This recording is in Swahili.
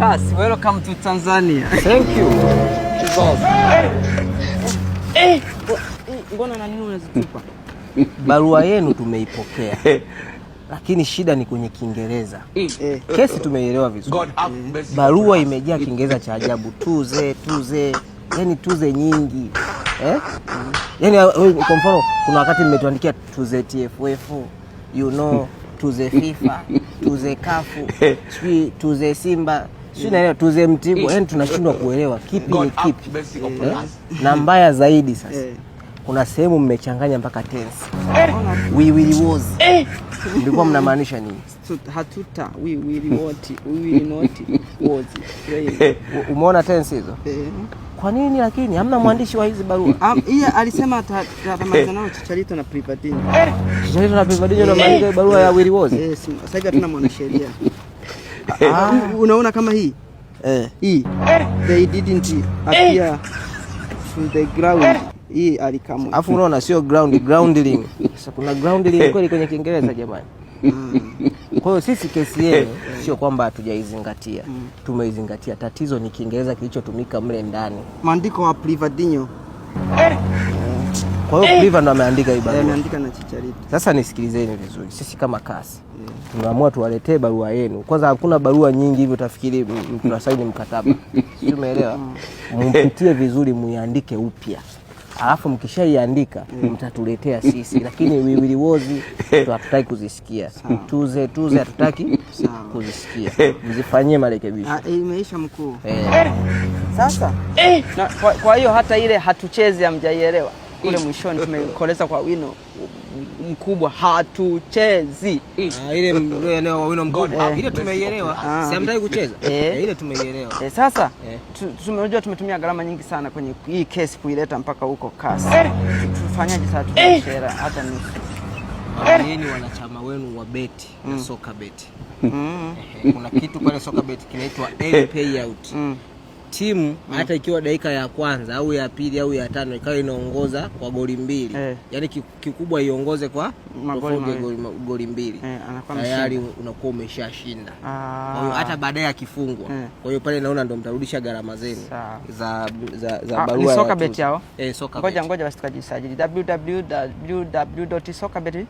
CAS. Welcome to Tanzania. Thank you. Mbona na nini unazitupa? Barua yenu tumeipokea. Lakini shida ni kwenye Kiingereza. Kesi tumeielewa vizuri. Barua imejaa Kiingereza cha ajabu. Tuze. Yaani tuze nyingi. Yaani kwa mfano kuna wakati nimetuandikia tuze TFF, you know, tuze FIFA, tuze kafu, tuze Simba, naelewa tuze Mtibwa. Yaani tunashindwa kuelewa kipi ni kipi. Na mbaya zaidi sasa. Kuna sehemu mmechanganya mpaka tense. We will was. Mlikuwa mnamaanisha nini? Hatuta, we will not was. Umeona tense hizo? Kwa nini lakini hamna mwandishi wa hizi barua? Yeye alisema tutamaliza nao Chicharito na Privadinho. Chicharito na Privadinho na maandika barua ya Willy Wozi. Sasa hivi hatuna mwanasheria. Unaona kama hii? Hii. They didn't appear to the ground. Hii alikamwe. Alafu unaona sio grounding. Sasa kuna grounding kweli kwenye Kiingereza jamani. Kwa hiyo sisi kesi yenu sio kwamba hatujaizingatia. Tumeizingatia. Tatizo ni Kiingereza kilichotumika mle ndani. Maandiko wa Privadinho. Kwa hiyo Priva ndo ameandika hii barua. Ameandika na Chicharito. Sasa nisikilizeni vizuri. Sisi kama CAS tunaamua tuwaletee barua yenu. Kwanza hakuna barua nyingi hivyo utafikiri tunasaini mkataba. Sio, umeelewa? Mpitie vizuri, muiandike upya. Alafu mkishaiandika mtatuletea sisi, lakini Willy Wozi hatutaki kuzisikia. Tuze hatutaki kuzisikia. Mzifanyie marekebisho. Imeisha mkuu. Sasa kwa hiyo hata ile hatuchezi hamjaielewa. Kule mwishoni tumekoleza kwa wino mkubwa, hatuchezi. Ile eneo wa wino mkubwa. Ile tumeielewa. Si hamtaki kucheza. Ile tumeielewa. Sasa tunajua tumetumia gharama nyingi sana kwenye hii kesi kuileta mpaka huko CAS. Tufanyaje sasa tunashare hata nusu? Yeye ni wanachama wenu wa beti na soka beti. Kuna kitu pale soka beti kinaitwa early payout. Timu hata ikiwa dakika ya kwanza au ya pili au ya tano ikawa inaongoza kwa goli mbili, yani kikubwa iongoze kwa goli mbili, tayari unakuwa umeshashinda. Kwa hiyo hata baadaye akifungwa, kwa hiyo pale naona ndo mtarudisha gharama zenu za barua. Soka bet yao. Soka bet. Ngoja basi tukajisajili www.sokabet